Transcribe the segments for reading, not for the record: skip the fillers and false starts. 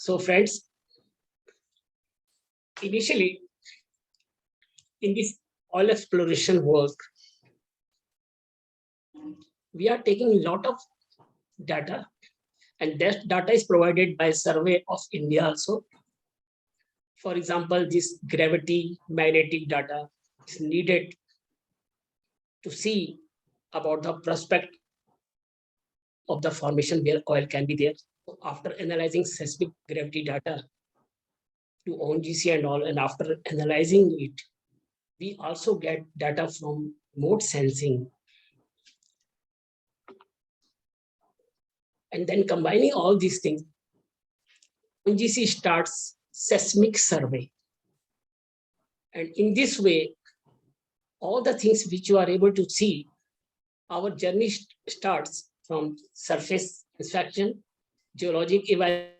So friends, initially in this oil exploration work, we are taking a lot of data, and that data is provided by Survey of India also. For example, this gravity magnetic data is needed to see about the prospect of the formation where oil can be there. So after analyzing seismic gravity data to ONGC and all, and after analyzing it, we also get data from remote sensing. And then combining all these things, ONGC starts seismic survey. And in this way, all the things which you are able to see, our journey starts from surface inspection, geologic evaluation,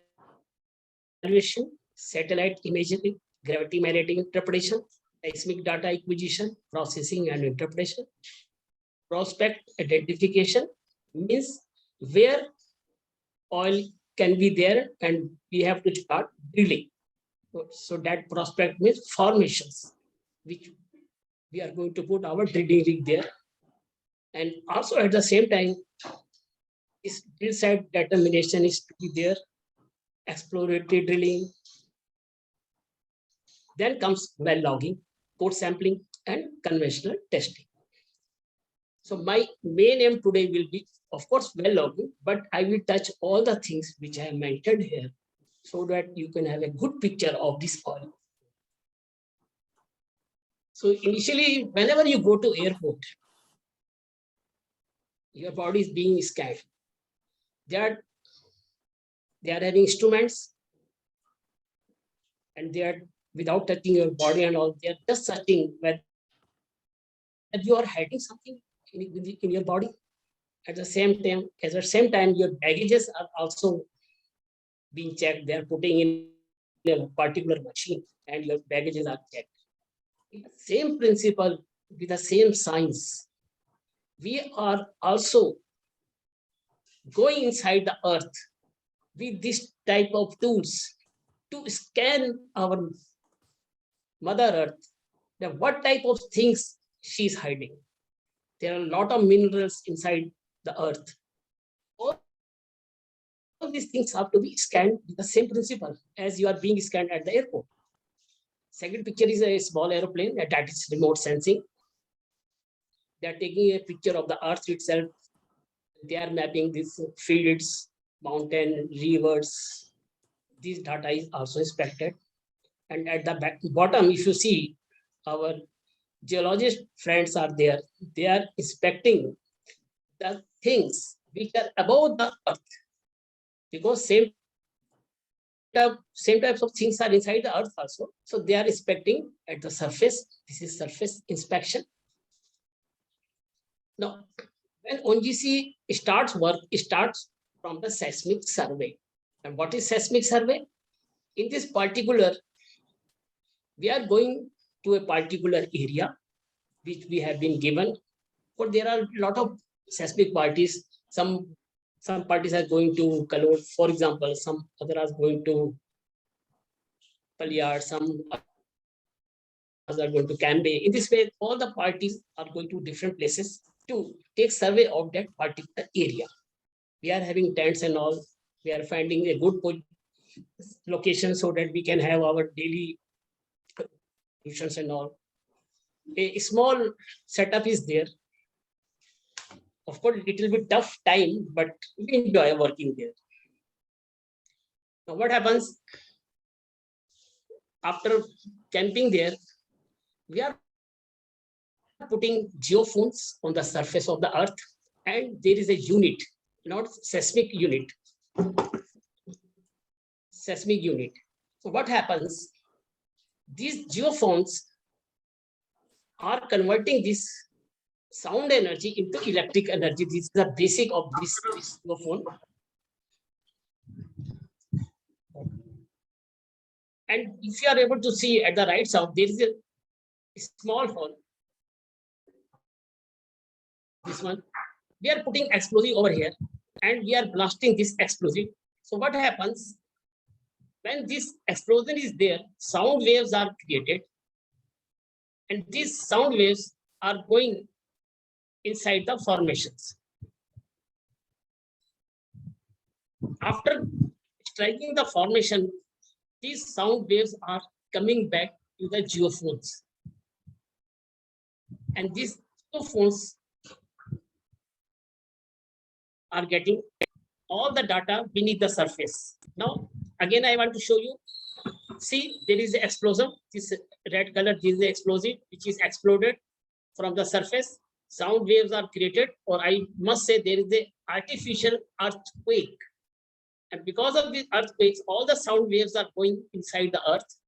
satellite imagery, gravity magnetic interpretation, seismic data acquisition, processing and interpretation, prospect identification, means where oil can be there and we have to start drilling. So that prospect means formations, which we are going to put our drilling rig there. And also at the same time, this drill site determination is to be there, exploratory drilling. Then comes well logging, core sampling, and conventional testing. So my main aim today will be, of course, well logging, but I will touch all the things which I have mentioned here so that you can have a good picture of this oil. So initially, whenever you go to airport, your body is being scanned. They are having instruments, and they are without touching your body and all. They are just searching whether you are hiding something in your body. At the same time, your baggages are also being checked. They are putting in a particular machine, and your baggages are checked. Same principle with the same science. We are also going inside the earth with this type of tools to scan our Mother Earth. Now, what type of things she is hiding? There are a lot of minerals inside the earth. All these things have to be scanned with the same principle as you are being scanned at the airport. Second picture is a small aeroplane that is remote sensing. They are taking a picture of the earth itself. They are mapping these fields, mountain, rivers. This data is also inspected. And at the bottom, if you see, our geologist friends are there. They are inspecting the things which are above the earth, because same types of things are inside the earth also. So they are inspecting at the surface. This is surface inspection. Now, when ONGC starts work, it starts from the seismic survey. And what is seismic survey? In this particular, we are going to a particular area which we have been given. But there are a lot of seismic parties. Some parties are going to Kalur, for example. Some other are going to Palyar. Some others are going to Cambay. In this way, all the parties are going to different places to take survey of that particular area. We are having tents and all. We are finding a good location so that we can have our daily solutions and all. A small setup is there. Of course, it will be tough time, but we enjoy working there. Now, what happens after camping there? We are putting geophones on the surface of the earth, and there is a unit, not seismic unit. Seismic unit. So what happens? These geophones are converting this sound energy into electric energy. This is the basic of this geophone. And if you are able to see at the right side, there is a small hole. This one. We are putting explosive over here, and we are blasting this explosive. So what happens? when this explosion is there, sound waves are created, and these sound waves are going inside the formations. After striking the formation, these sound waves are coming back to the geophones. And these geophones are getting all the data beneath the surface. Now, again, I want to show you. See, there is an explosion. This red color, this is the explosive, which is exploded from the surface. Sound waves are created, or I must say there is an artificial earthquake. And because of these earthquakes, all the sound waves are going inside the earth,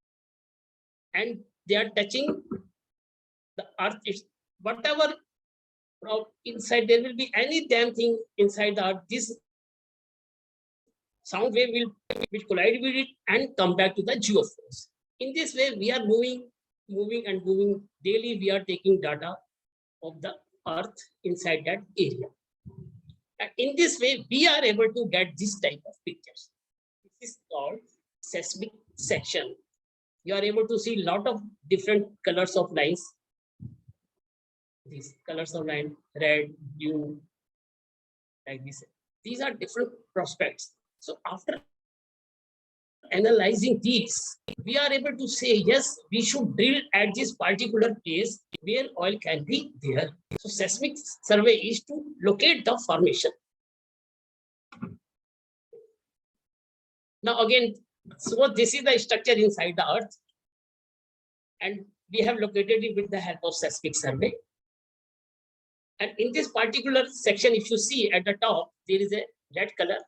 and they are touching the earth. It's whatever from inside, there will be any damn thing inside the earth. This sound wave will collide with it and come back to the geophones. In this way, we are moving and moving. Daily, we are taking data of the earth inside that area. And in this way, we are able to get this type of pictures. This is called seismic section. You are able to see a lot of different colors of lines. These colors of line, red, blue, like this. These are different prospects. So after analyzing these, we are able to say, yes, we should drill at this particular place where oil can be there. So seismic survey is to locate the formation. Now again, so this is the structure inside the earth, and we have located it with the help of seismic survey. And in this particular section, if you see at the top, there is a red color,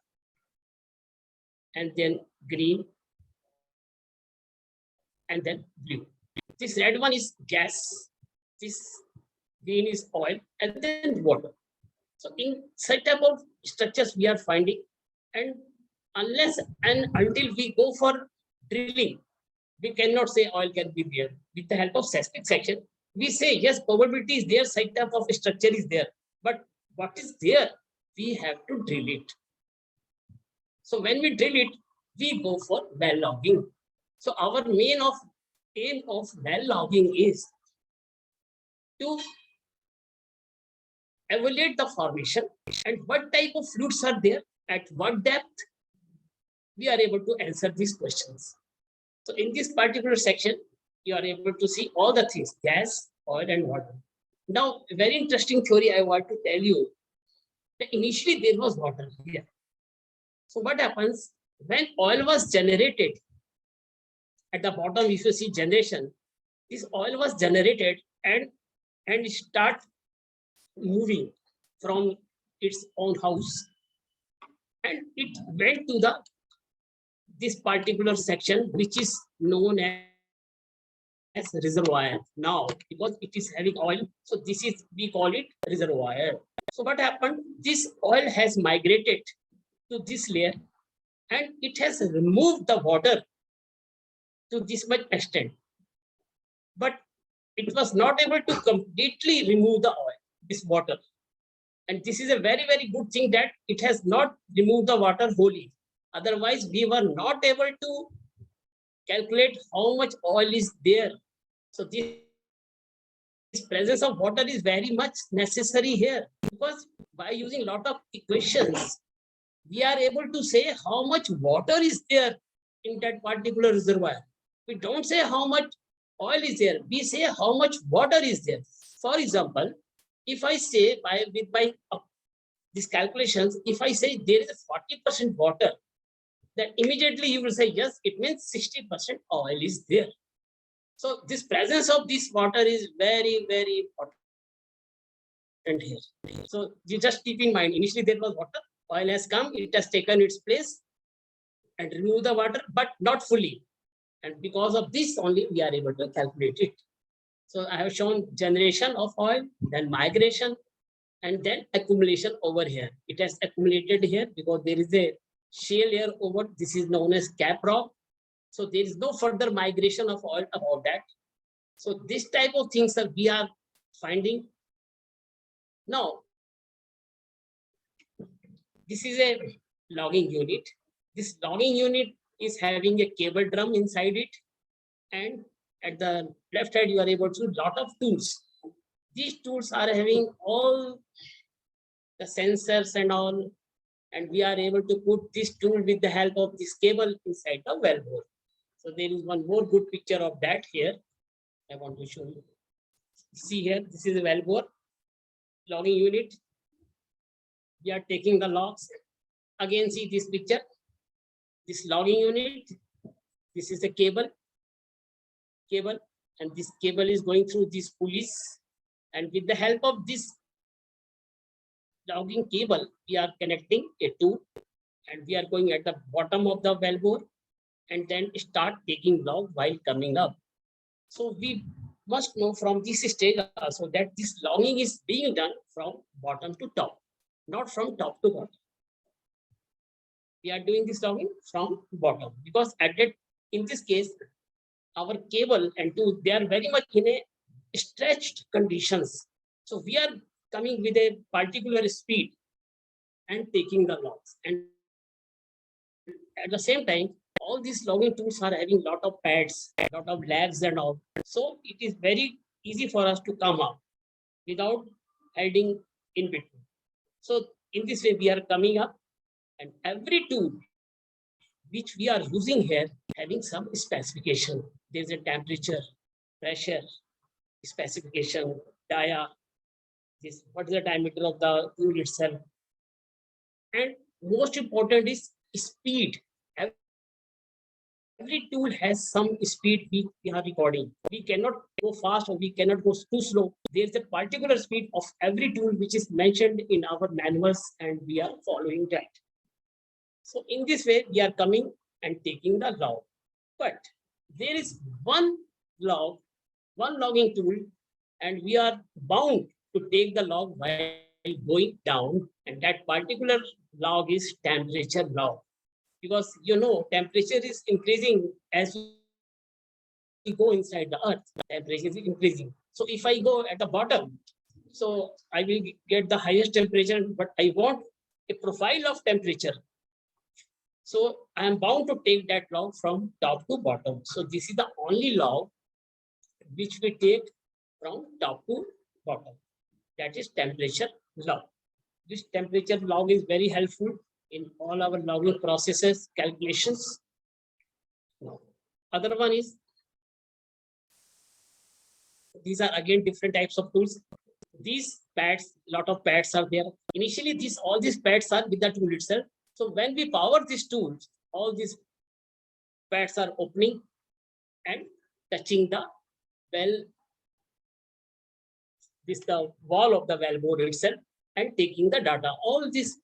and then green, and then blue. This red one is gas, this green is oil, and then water. So in such type of structures we are finding, and unless and until we go for drilling, we cannot say oil can be there. With the help of seismic section, we say yes, probability is there, such type of structure is there, but what is there? We have to drill it. So when we drill it, we go for well logging. So our main aim of well logging is to evaluate the formation and what type of fluids are there, at what depth. We are able to answer these questions. So in this particular section, you are able to see all the things: gas, oil, and water. Now, a very interesting theory I want to tell you. That initially, there was water here. So what happens when oil was generated? At the bottom, if you see generation, this oil was generated and start moving from its own house, and it went to this particular section, which is known as reservoir now, because it is having oil. So this is, we call it reservoir. So what happened? This oil has migrated to this layer, and it has removed the water to this much extent, but it was not able to completely remove the oil, this water. And this is a very, very good thing that it has not removed the water wholly. Otherwise, we were not able to calculate how much oil is there. So this presence of water is very much necessary here, because by using a lot of equations, we are able to say how much water is there in that particular reservoir. We don't say how much oil is there, we say how much water is there. For example, if I say with my these calculations, if I say there is a 40% water, then immediately you will say, yes, it means 60% oil is there. So this presence of this water is very, very important here. So you just keep in mind, initially there was water, oil has come, it has taken its place and removed the water, but not fully. And because of this only, we are able to calculate it. So I have shown generation of oil, then migration, and then accumulation over here. It has accumulated here because there is a shale layer over. This is known as cap rock. So there is no further migration of oil about that. So this type of things that we are finding. Now, this is a logging unit. This logging unit is having a cable drum inside it, and at the left side you are able to lot of tools. These tools are having all the sensors and all, and we are able to put this tool with the help of this cable inside the well bore. So there is one more good picture of that here. I want to show you. See here, this is a well bore logging unit. We are taking the logs. Again, see this picture. This logging unit. This is a cable, and this cable is going through these pulleys. And with the help of this logging cable, we are connecting a tool, and we are going at the bottom of the well bore, and then start taking log while coming up. So we must know from this stage also that this logging is being done from bottom to top, not from top to bottom. We are doing this logging from bottom because in this case, our cable and tool, they are very much in a stretched conditions. So we are coming with a particular speed and taking the logs. And at the same time, all these logging tools are having lot of pads, lot of labs and all. So it is very easy for us to come up without hiding in between. So in this way, we are coming up, and every tool which we are using here having some specification. There's a temperature, pressure, specification, dia, this what is the diameter of the tool itself. And most important is speed. Every tool has some speed we are recording. We cannot go fast or we cannot go too slow. There's a particular speed of every tool which is mentioned in our manuals, and we are following that. So in this way, we are coming and taking the log. But there is one logging tool, and we are bound to take the log while going down, and that particular log is temperature log. Because temperature is increasing as we go inside the earth, temperature is increasing. So if I go at the bottom, so I will get the highest temperature, but I want a profile of temperature. So I am bound to take that log from top to bottom. So this is the only log which we take from top to bottom. That is temperature log. This temperature log is very helpful in all our logging processes, calculations. Now, other one is, these are again different types of tools. These pads, lot of pads are there. Initially, all these pads are with the tool itself. So when we power these tools, all these pads are opening and touching the wall of the well bore itself and taking the data. All these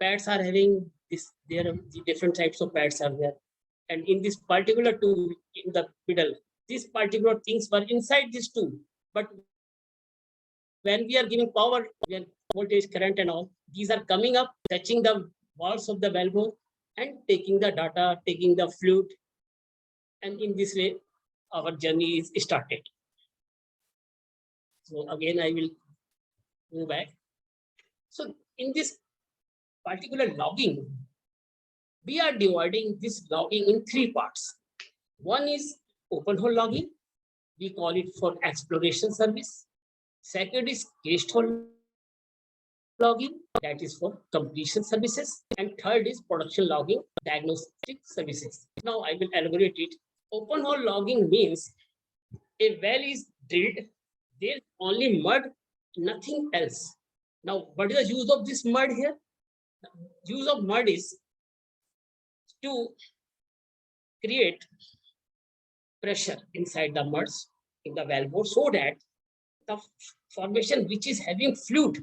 pads are having the different types of pads are there. And in this particular tool, in the middle, these particular things were inside this tool. But when we are giving power, voltage, current and all, these are coming up, touching the walls of the well bore and taking the data, taking the fluid. And in this way, our journey is started. So again, I will go back. So in this particular logging, we are dividing this logging in 3 parts. One is open hole logging. We call it for exploration service. Second is caged hole logging, that is for completion services. And third is production logging, diagnostic services. Now I will elaborate it. Open hole logging means a well is drilled, there's only mud, nothing else. Now, what is the use of this mud here? The use of mud is to create pressure inside the muds in the well bore, so that the formation which is having fluid,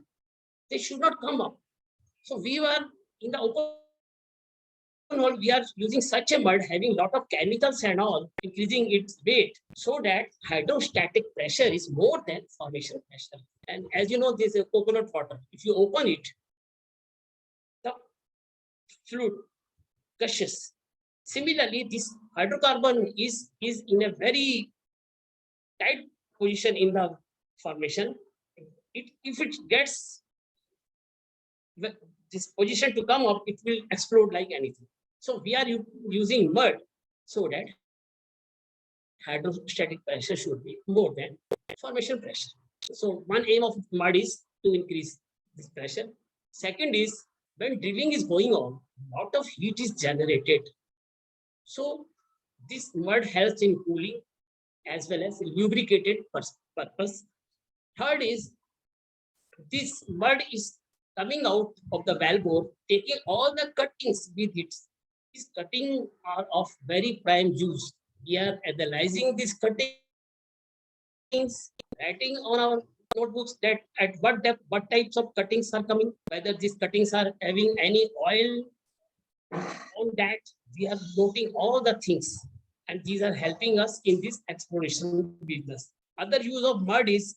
they should not come up. So we were in the open hole, we are using such a mud having lot of chemicals and all, increasing its weight, so that hydrostatic pressure is more than formation pressure. And as you know, this is coconut water. If you open it, the fluid gushes. Similarly, this hydrocarbon is in a very tight position in the formation. If it gets this position to come up, it will explode like anything. So we are using mud so that hydrostatic pressure should be more than formation pressure. So one aim of mud is to increase this pressure. Second is when drilling is going on, lot of heat is generated. So this mud helps in cooling as well as lubricated purpose. Third is this mud is coming out of the wellbore, taking all the cuttings with it. These cuttings are of very prime use. We are analyzing these cuttings, writing on our notebooks that at what depth, what types of cuttings are coming, whether these cuttings are having any oil on that. We are noting all the things, and these are helping us in this exploration business. Other use of mud is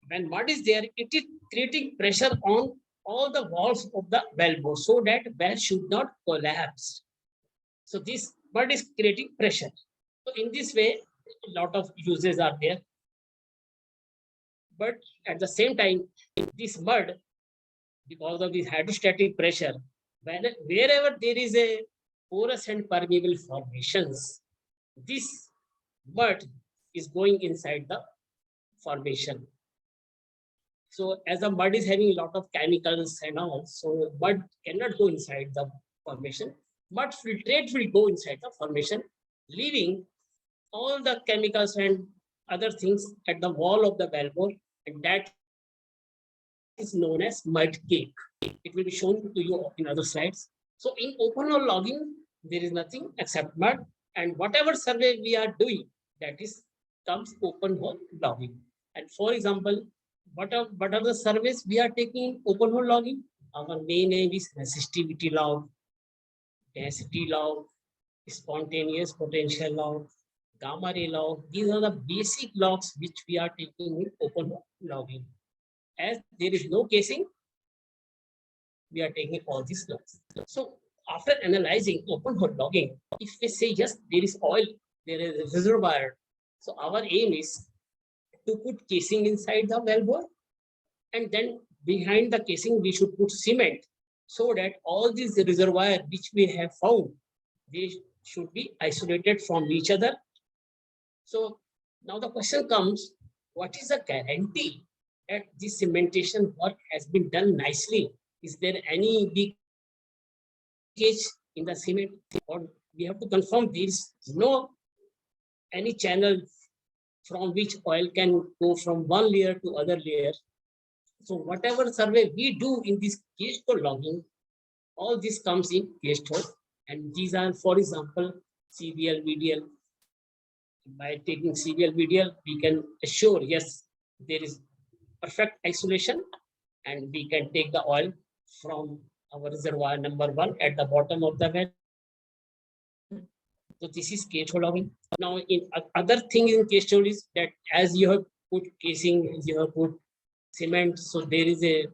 when mud is there, it is creating pressure on all the walls of the wellbore so that well should not collapse. So this mud is creating pressure. So in this way, a lot of uses are there. But at the same time, this mud, because of this hydrostatic pressure, wherever there is a porous and permeable formations, this mud is going inside the formation. So as the mud is having a lot of chemicals and all, so mud cannot go inside the formation. Mud filtrate will go inside the formation, leaving all the chemicals and other things at the wall of the wellbore, and that is known as mud cake. It will be shown to you in other slides. So in open hole logging, there is nothing except mud, and whatever survey we are doing, that is comes open hole logging. And for example, what are the surveys we are taking in open hole logging? Our main aim is resistivity log, density log, spontaneous potential log, gamma ray log. These are the basic logs which we are taking in open hole logging. As there is no casing, we are taking all these logs. So after analyzing open hole logging, if we say yes, there is oil, there is a reservoir. So our aim is to put casing inside the wellbore, and then behind the casing we should put cement so that all these reservoir which we have found, they should be isolated from each other. So now the question comes, what is the guarantee that this cementation work has been done nicely? Is there any leakage in the cement? Or we have to confirm there is no any channel from which oil can go from one layer to other layer. So whatever survey we do in this case hole logging, all this comes in case hole, and these are, for example, CVL, VDL. By taking CVL, VDL, we can assure yes, there is perfect isolation, and we can take the oil from our reservoir number 1 at the bottom of the well. So this is case hole logging. Now, in other thing in case hole is that as you have put casing, you have put cement, so there is a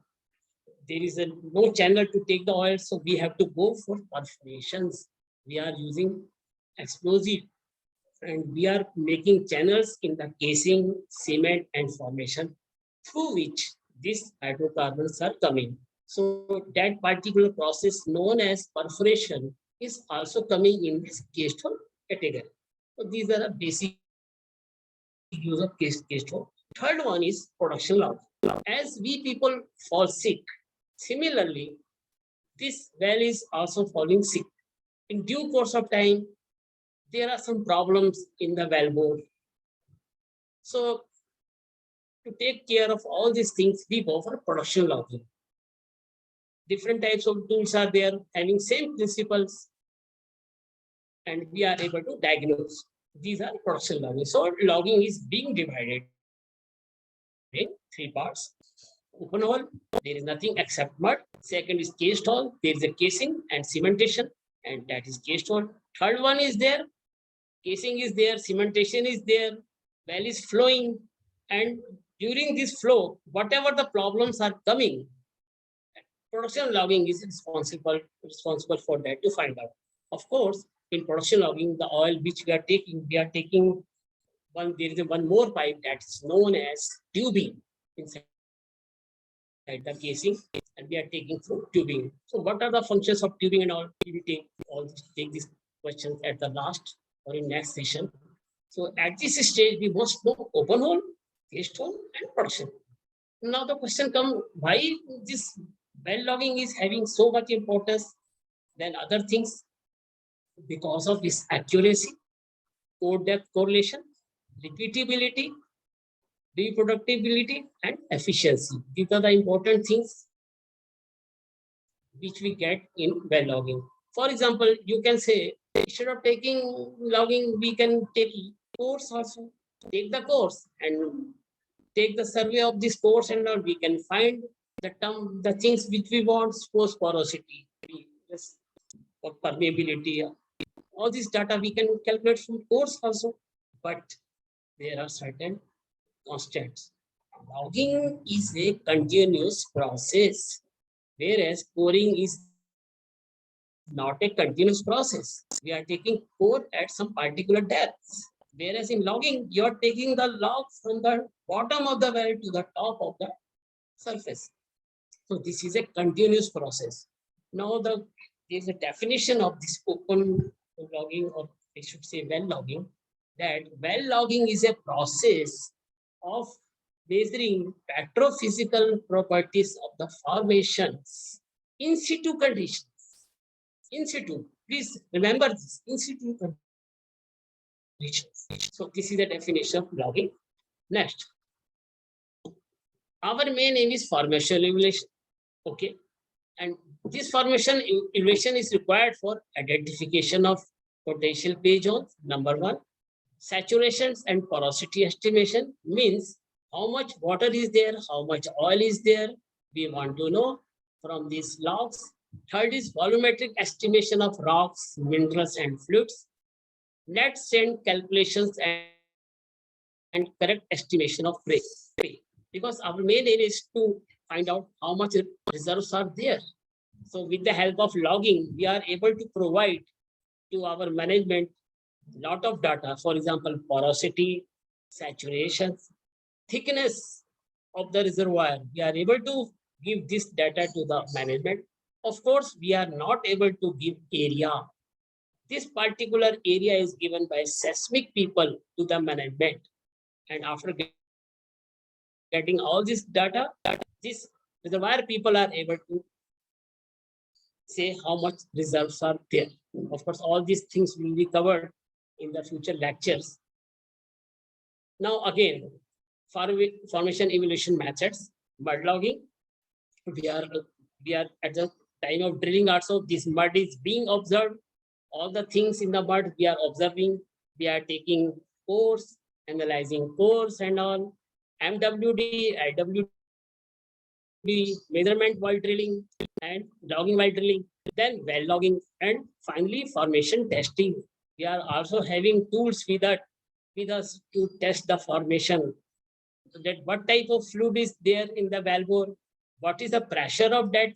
no channel to take the oil, so we have to go for perforations. We are using explosive, and we are making channels in the casing, cement, and formation through which these hydrocarbons are coming. So that particular process known as perforation is also coming in this case hole category. So these are the basic use of case hole. Third one is production log. As we people fall sick, similarly, this well is also falling sick. In due course of time, there are some problems in the wellbore. So to take care of all these things, we go for production logging. Different types of tools are there having same principles, and we are able to diagnose. These are production logging. So logging is being divided in 3 parts. Open hole, there is nothing except mud. Second is cased hole, there is a casing and cementation, and that is cased hole. Third one is there, casing is there, cementation is there, well is flowing, and during this flow, whatever the problems are coming, production logging is responsible for that to find out. Of course, in production logging, the oil which we are taking one, there is one more pipe that is known as tubing inside the wellbore. the casing, and we are taking through tubing. So what are the functions of tubing and all? We will take these questions at the last or in next session. So at this stage, we must know open hole, cased hole, and production. Now the question comes, why this well logging is having so much importance than other things? Because of its accuracy, core depth correlation, repeatability, reproducibility, and efficiency. These are the important things which we get in well logging. For example, you can say, instead of taking logging, we can take course also. Take the course and take the survey of this course, and all we can find the things which we want, suppose porosity, or permeability. All this data we can calculate from course also. But there are certain constants. Logging is a continuous process, whereas coring is not a continuous process. We are taking core at some particular depths. Whereas in logging, you are taking the log from the bottom of the well to the top of the surface. So this is a continuous process. Now there is a definition of this open logging, or I should say well logging, that well logging is a process of measuring petrophysical properties of the formations in situ conditions. In situ, please remember this, in situ conditions. So this is the definition of logging. Next, our main aim is formation evaluation. Okay, and this formation evaluation is required for identification of potential pH zones. Number one, saturations and porosity estimation means how much water is there, how much oil is there. We want to know from these logs. Third is volumetric estimation of rocks, minerals, and fluids. Net send calculations and correct estimation of prey. Because our main aim is to find out how much reserves are there. So with the help of logging, we are able to provide to our management lot of data. For example, porosity, saturation, thickness of the reservoir. We are able to give this data to the management. Of course, we are not able to give area. This particular area is given by seismic people to the management. And after getting all this data, this reservoir people are able to say how much reserves are there. Of course, all these things will be covered in the future lectures. Now again, formation evaluation methods, mud logging. We are at the time of drilling also, this mud is being observed. All the things in the mud we are observing. We are taking cores, analyzing cores and all. MWD, IWD, measurement while drilling, and logging while drilling, then well logging, and finally formation testing. We are also having tools with us to test the formation, that what type of fluid is there in the wellbore, what is the pressure of that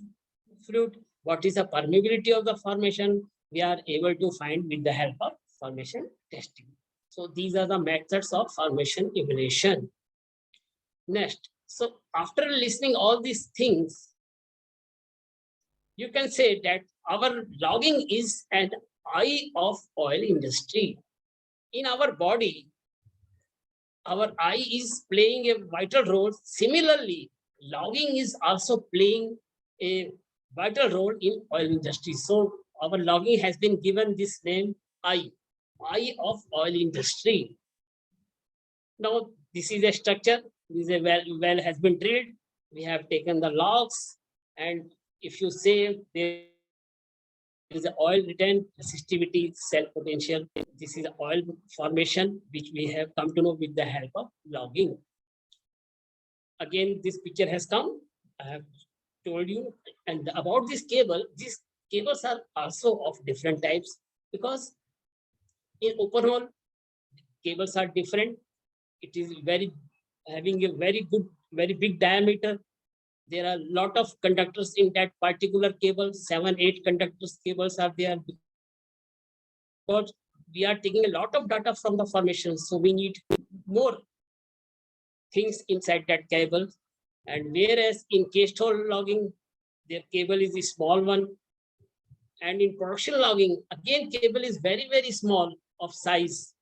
fluid, what is the permeability of the formation. We are able to find with the help of formation testing. So these are the methods of formation evaluation. Next, so after listening all these things, you can say that our logging is an eye of oil industry. In our body, our eye is playing a vital role. Similarly, logging is also playing a vital role in oil industry. So our logging has been given this name, eye of oil industry. Now this is a structure. This is a well has been drilled. We have taken the logs, and if you say there is an oil return, resistivity, cell potential. This is oil formation, which we have come to know with the help of logging. Again, this picture has come. I have told you. And about this cable, these cables are also of different types, because in open hole, cables are different. It is having a very big diameter. There are a lot of conductors in that particular cable. 7-8 conductors cables are there, because we are taking a lot of data from the formation. So we need more things inside that cable. And whereas in case hole logging, their cable is a small one. And in production logging, again, cable is very, very small of size.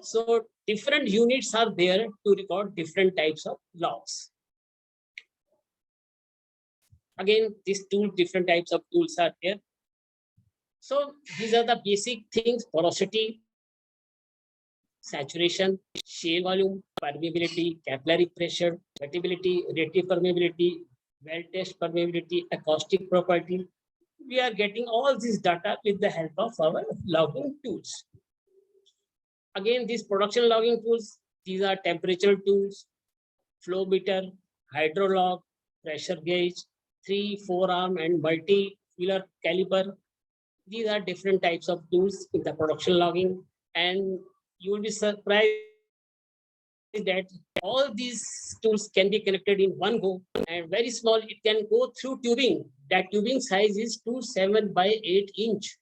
So different units are there to record different types of logs. Again, these two different types of tools are there. So these are the basic things: porosity, saturation, shale volume, permeability, capillary pressure, vertibility, relative permeability, well test permeability, acoustic property. We are getting all this data with the help of our logging tools. Again, these production logging tools, these are temperature tools, flow meter, hydrolog, pressure gauge, 3-4 arm and multi-wheeler caliper. These are different types of tools in the production logging, and you will be surprised that all these tools can be connected in one go, and very small, it can go through tubing. That tubing size is 2.7 by 8 inch.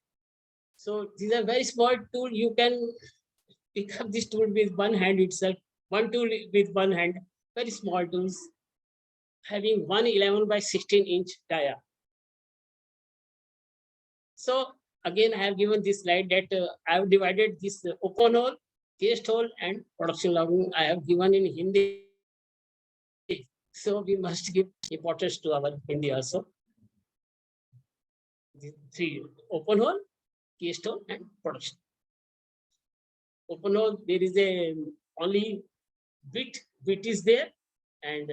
So these are very small tool. You can pick up this tool with one hand itself, one tool with one hand, very small tools having 111 by 16 inch dia. So again, I have given this slide that I have divided this open hole, cased hole, and production logging. I have given in Hindi. So we must give importance to our Hindi also. The three: open hole, cased hole, and production. Open hole, there is a only bit is there, and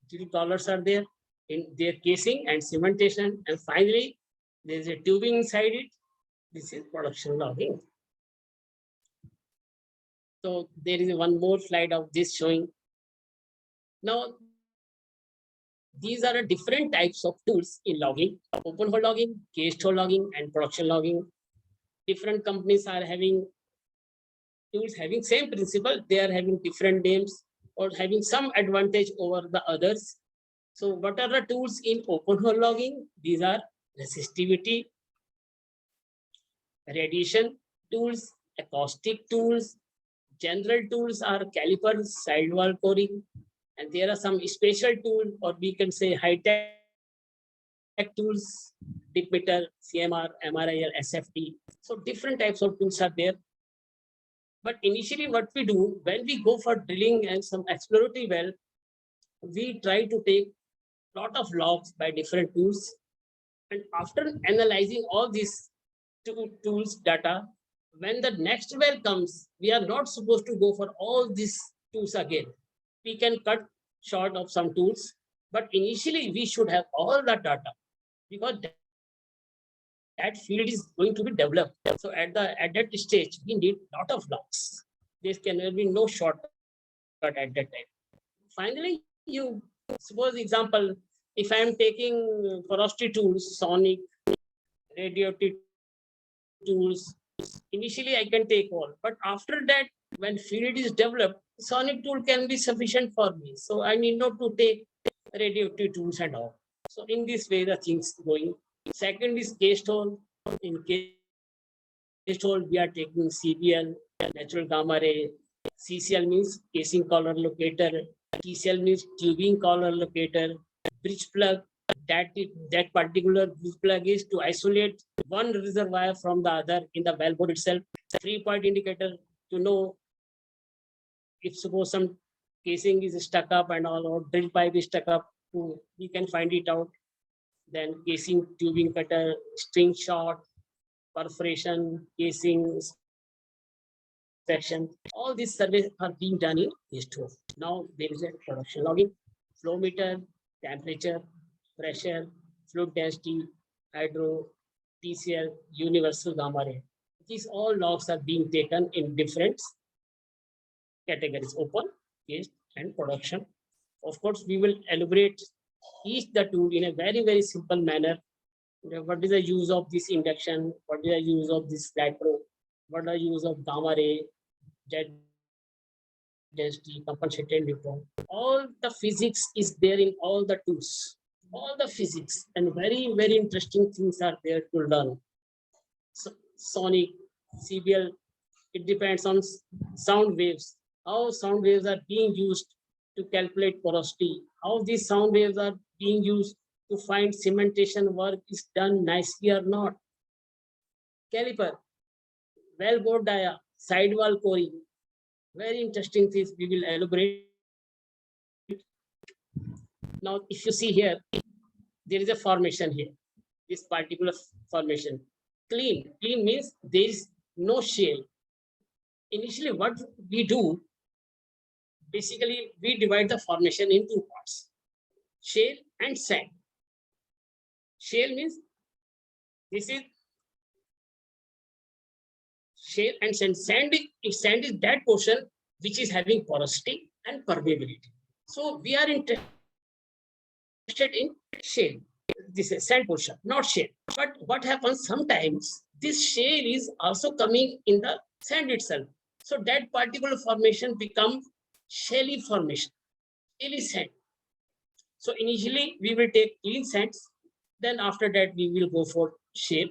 drill collars are there in their casing and cementation, and finally there is a tubing inside it. This is production logging. So there is one more slide of this showing. Now, these are different types of tools in logging: open hole logging, cased hole logging, and production logging. Different companies are having tools having same principle. They are having different names or having some advantage over the others. So what are the tools in open hole logging? These are resistivity, radiation tools, acoustic tools. General tools are Caliper, Sidewall coring, and there are some special tools, or we can say high-tech tools, dip meter, CMR, MRIL, SFT. So different types of tools are there. But initially what we do when we go for drilling and some exploratory well, we try to take lot of logs by different tools. And after analyzing all these tools data, when the next well comes, we are not supposed to go for all these tools again. We can cut short of some tools, but initially we should have all the data, because that field is going to be developed. So at that stage, we need lot of logs. There can be no shortcut at that time. Finally, you suppose example, if I am taking porosity tools, sonic, radioactivity tools, initially I can take all, but after that, when field is developed, sonic tool can be sufficient for me. So I need not to take radioactive tools and all. So in this way, the things going. Second is cased hole. In cased hole, we are taking CBL, natural gamma ray. CCL means casing collar locator. TCL means tubing collar locator. Bridge plug. That particular bridge plug is to isolate one reservoir from the other in the wellbore itself. 3-point indicator to know if suppose some casing is stuck up and all, or drill pipe is stuck up, we can find it out. Then casing, tubing cutter, string shot, perforation, casing inspection. All these surveys are being done in cased hole. Now there is a production logging, flow meter, temperature, pressure, fluid density, hydro, TCL, universal gamma ray. These all logs are being taken in different categories: open, cased, and production. Of course, we will elaborate each the tool in a very, very simple manner. What is the use of this induction? What is the use of this Caliper? What is the use of gamma ray, jet density, compensated neutron? All the physics is there in all the tools. All the physics, and very, very interesting things are there to learn. So, sonic, CBL, it depends on sound waves, how sound waves are being used to calculate porosity, how these sound waves are being used to find cementation work is done nicely or not. Caliper, wellbore dia, sidewall coring, very interesting things we will elaborate. Now, if you see here, there is a formation here, this particular formation. Clean means there is no shale. Initially, what we do, basically, we divide the formation in two parts, shale and sand. Shale means this is shale and sand. Sand is that portion which is having porosity and permeability. So we are interested in shale. This is sand portion, not shale. But what happens sometimes, this shale is also coming in the sand itself. So that particular formation becomes shaly formation, shaly sand. So initially we will take clean sands, then after that we will go for shale.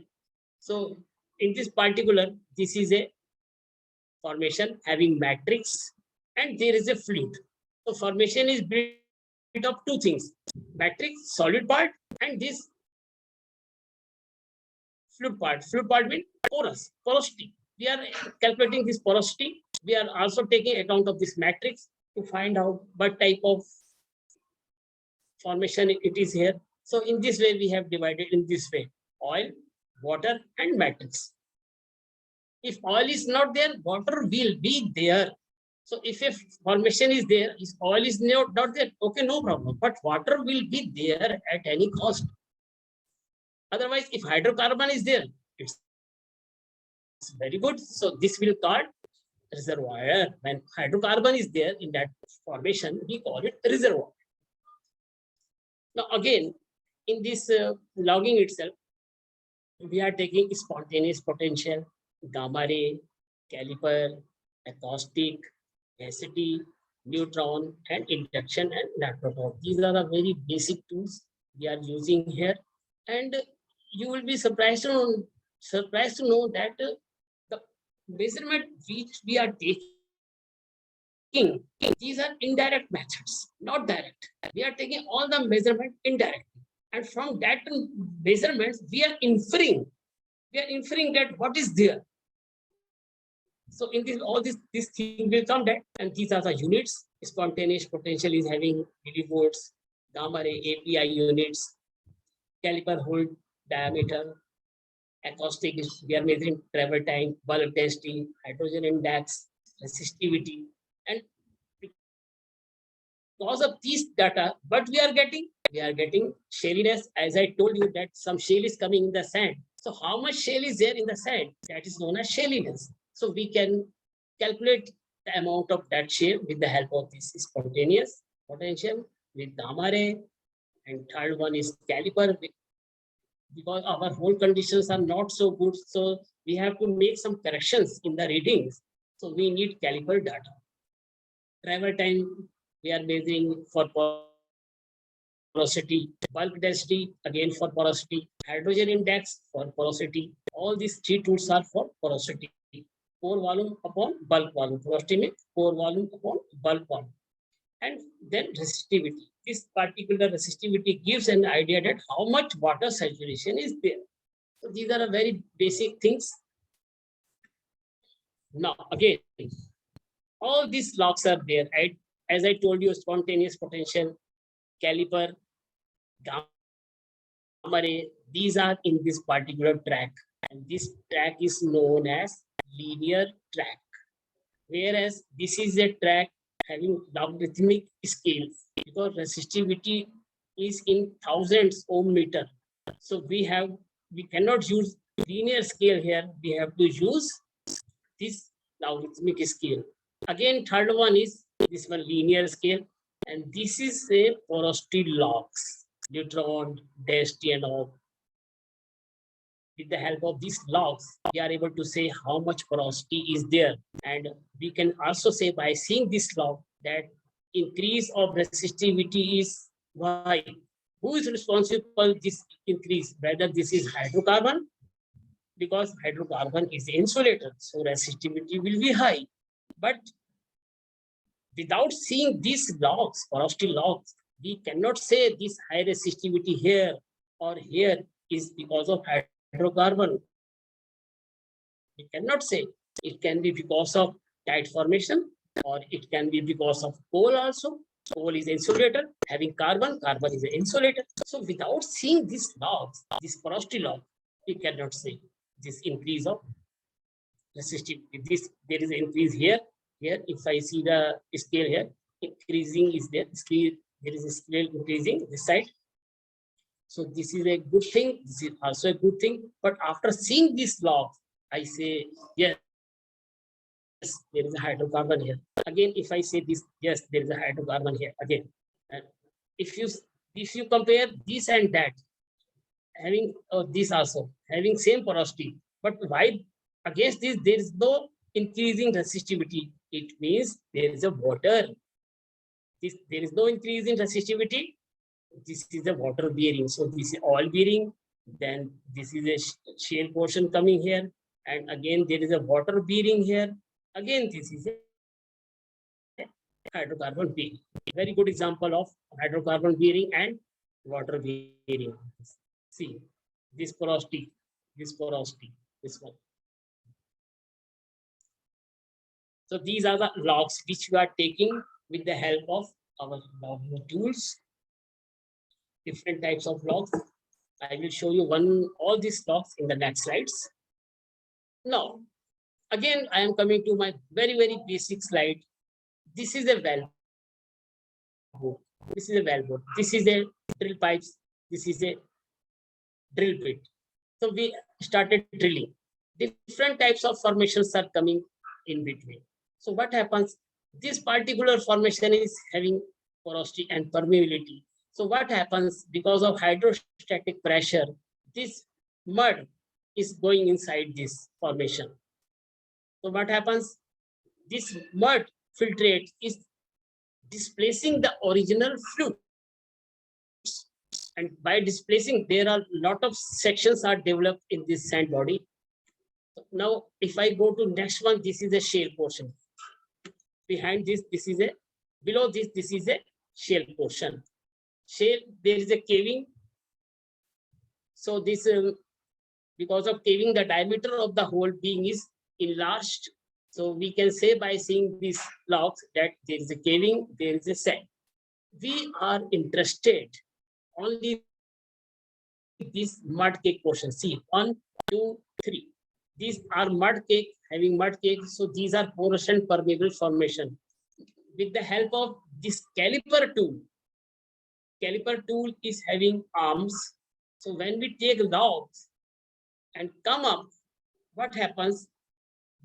So in this particular, this is a formation having matrix and there is a fluid. So formation is built of two things, matrix, solid part, and this fluid part. Fluid part means porosity. We are calculating this porosity. We are also taking account of this matrix to find out what type of formation it is here. So in this way, we have divided in this way, oil, water, and matrix. If oil is not there, water will be there. So if a formation is there, if oil is not there, okay, no problem. But water will be there at any cost. Otherwise, if hydrocarbon is there, it's very good. So this will call reservoir. When hydrocarbon is there in that formation, we call it reservoir. Now again, in this logging itself, we are taking spontaneous potential, gamma ray, caliper, acoustic, density, neutron, and induction and neutron. These are the very basic tools we are using here, and you will be surprised to know that the measurement which we are taking, these are indirect methods, not direct. We are taking all the measurement indirect, and from that measurements we are inferring that what is there. So in this, all this thing will come that, and these are the units. Spontaneous potential is having millivolts, gamma ray API units, caliper hole diameter, acoustic is we are measuring travel time, bulk density, hydrogen index, resistivity, and because of these data, what we are getting shaliness. As I told you that some shale is coming in the sand. So how much shale is there in the sand? That is known as shaliness. So we can calculate the amount of that shale with the help of this spontaneous potential with gamma ray, and third one is caliper. Because our hole conditions are not so good, so we have to make some corrections in the readings. So we need caliper data. Travel time we are measuring for porosity, bulk density again for porosity, hydrogen index for porosity. All these three tools are for porosity. Pore volume upon bulk volume. Porosity means pore volume upon bulk volume. And then resistivity. This particular resistivity gives an idea that how much water saturation is there. So these are very basic things. Now again, all these logs are there. Right? As I told you, spontaneous potential, caliper, gamma ray, these are in this particular track. And this track is known as linear track. Whereas this is a track having logarithmic scales, because resistivity is in thousands ohm meter. So we cannot use linear scale here. We have to use this logarithmic scale. Again, third one is this one linear scale, and this is a porosity logs, neutron, density, and all. With the help of these logs, we are able to say how much porosity is there. And we can also say by seeing this log that increase of resistivity is why. Who is responsible for this increase? Whether this is hydrocarbon, because hydrocarbon is the insulator, so resistivity will be high. But without seeing these logs, porosity logs, we cannot say this high resistivity here or here is because of hydrocarbon. We cannot say. It can be because of tight formation, or it can be because of coal also. Coal is insulator, having carbon, carbon is an insulator. So without seeing these logs, this porosity log, we cannot say this increase of resistivity. This there is an increase here. Here, if I see the scale here, increasing is there. Scale, there is a scale increasing this side. So this is a good thing. This is also a good thing. But after seeing this log, I say yes, there is a hydrocarbon here. Again, if I say this, yes, there is a hydrocarbon here. Again, and if you compare this and that, having this also having same porosity, but why against this there is no increasing resistivity? It means there is a water. There is no increase in resistivity. This is a water bearing. So this is oil bearing. Then this is a shale portion coming here. And again, there is a water bearing here. Again, this is a hydrocarbon bearing. Very good example of hydrocarbon bearing and water bearing. See, this porosity, this one. So these are the logs which we are taking with the help of our logging tools. Different types of logs. I will show you all these logs in the next slides. Now, again, I am coming to my very, very basic slide. This is a valve. This is a valve board. This is a drill pipes. This is a drill bit. So we started drilling. Different types of formations are coming in between. So what happens? This particular formation is having porosity and permeability. So what happens? Because of hydrostatic pressure, this mud is going inside this formation. So what happens? This mud filtrate is displacing the original fluid. And by displacing, there are a lot of sections are developed in this sand body. Now, if I go to next one, this is a shale portion. Behind this, this is a, below this, this is a shale portion. Shale, there is a caving. So this, because of caving, the diameter of the hole being is enlarged. So we can say by seeing these logs that there is a caving, there is a sand. We are interested only this mud cake portion. See, 1, 2, 3. These are mud cake, having mud cake. So these are porous and permeable formation. With the help of this caliper tool is having arms. So when we take logs and come up, what happens?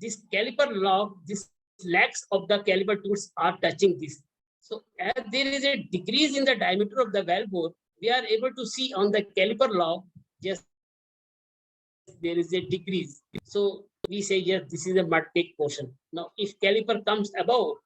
This caliper log, this legs of the caliper tools are touching this. So as there is a decrease in the diameter of the valve bore, we are able to see on the caliper log, yes, there is a decrease. So we say, yes, this is a mud cake portion. Now, if caliper comes above,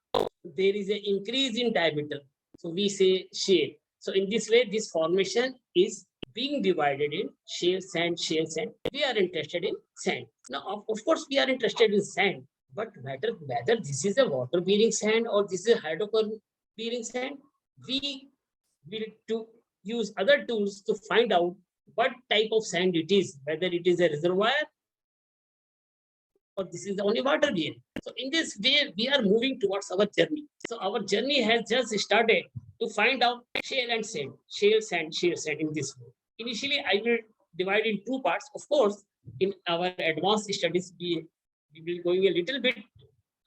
there is an increase in diameter. So we say shale. So in this way, this formation is being divided in shale, sand, shale, sand. We are interested in sand. Now, of course, we are interested in sand, but whether this is a water-bearing sand or this is a hydrocarbon-bearing sand, we will to use other tools to find out what type of sand it is, whether it is a reservoir or this is only water bearing. So in this way, we are moving towards our journey. So our journey has just started to find out shale and sand, shale sand, shale sand in this way. Initially, I will divide in two parts. Of course, in our advanced studies, we will going a little bit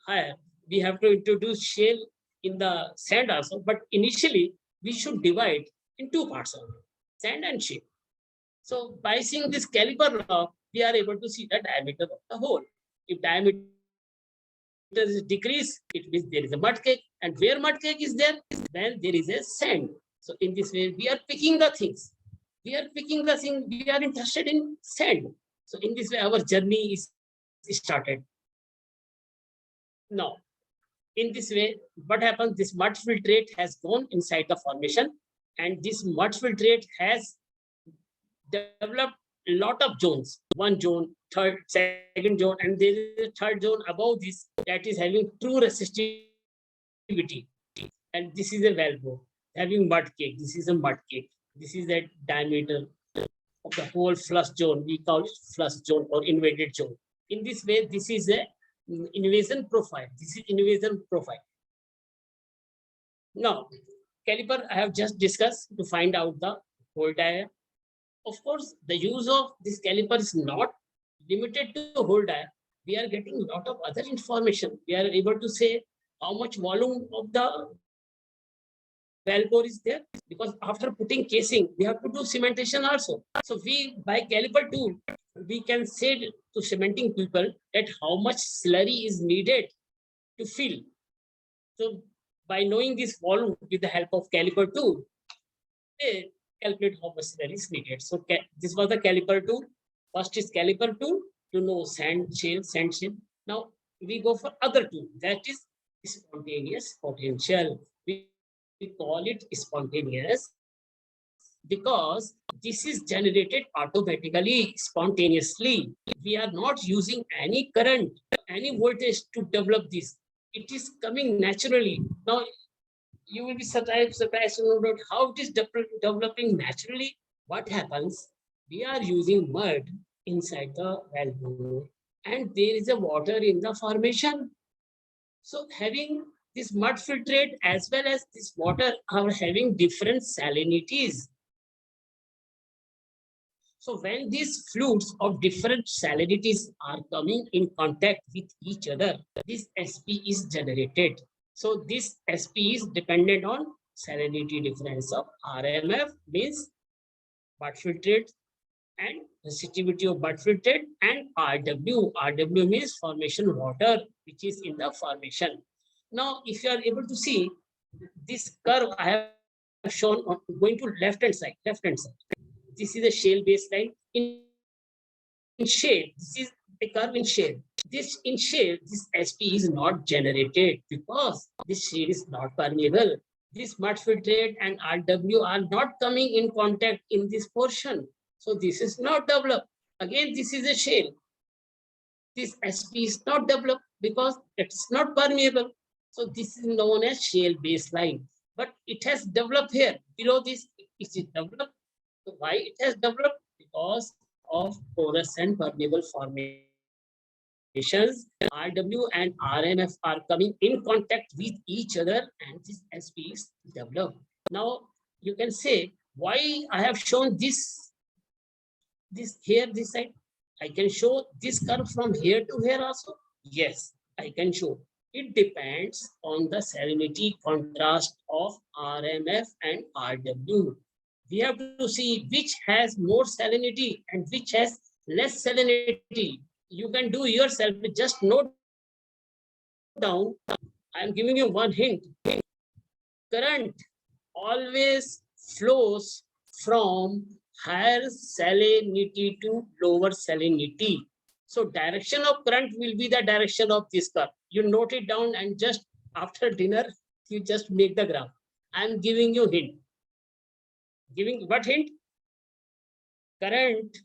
higher. We have to introduce shale in the sand also, but initially we should divide in two parts only, sand and shale. So by seeing this caliper law, we are able to see the diameter of the hole. If diameter is decreased, it means there is a mud cake, and where mud cake is there, then there is a sand. So in this way, we are picking the things. We are picking the thing. We are interested in sand. So in this way, our journey is started. Now, in this way, what happens? This mud filtrate has gone inside the formation, and this mud filtrate has developed a lot of zones. One zone, second zone, and there is a third zone above this that is having true resistivity resistivity. And this is a valve having mud cake. This is a mud cake. This is the diameter of the whole flush zone. We call it flush zone or invaded zone. In this way, this is a invasion profile. This is invasion profile. Now, caliper I have just discussed to find out the hole diameter. Of course, the use of this caliper is not limited to hole diameter. We are getting a lot of other information. We are able to say how much volume of the valve bore is there, because after putting casing, we have to do cementation also. So we, by caliper tool, we can say to cementing people that how much slurry is needed to fill. So by knowing this volume with the help of caliper tool, they calculate how much slurry is needed. So this was the caliper tool. First is caliper tool to know sand shale. Now we go for other tool, that is spontaneous potential. We call it spontaneous because this is generated automatically, spontaneously. We are not using any current, any voltage to develop this. It is coming naturally. Now you will be surprised to know about how it is developing naturally. What happens? We are using mud inside the valve, and there is a water in the formation. So having this mud filtrate as well as this water are having different salinities. So when these fluids of different salinities are coming in contact with each other, this SP is generated. So this SP is dependent on salinity difference of RMF, means mud filtrate, and resistivity of mud filtrate, and RW. RW means formation water, which is in the formation. Now, if you are able to see this curve I have shown on going to left hand side. This is a shale baseline. In shale, this is a curve in shale. This in shale, this SP is not generated because this shale is not permeable. This mud filtrate and RW are not coming in contact in this portion. So this is not developed. Again, this is a shale. This SP is not developed because it's not permeable. So this is known as shale baseline. But it has developed here. Below this, it is developed. So why it has developed? Because of porous and permeable formations. RW and RMF are coming in contact with each other, and this SP is developed. Now you can say why I have shown this here, this side. I can show this curve from here to here also. Yes, I can show. It depends on the salinity contrast of RMF and RW. We have to see which has more salinity and which has less salinity. You can do yourself, just note down. I am giving you one hint. Current always flows from higher salinity to lower salinity. So direction of current will be the direction of this curve. You note it down and just after dinner, you just make the graph. I am giving you hint. Giving what hint? Current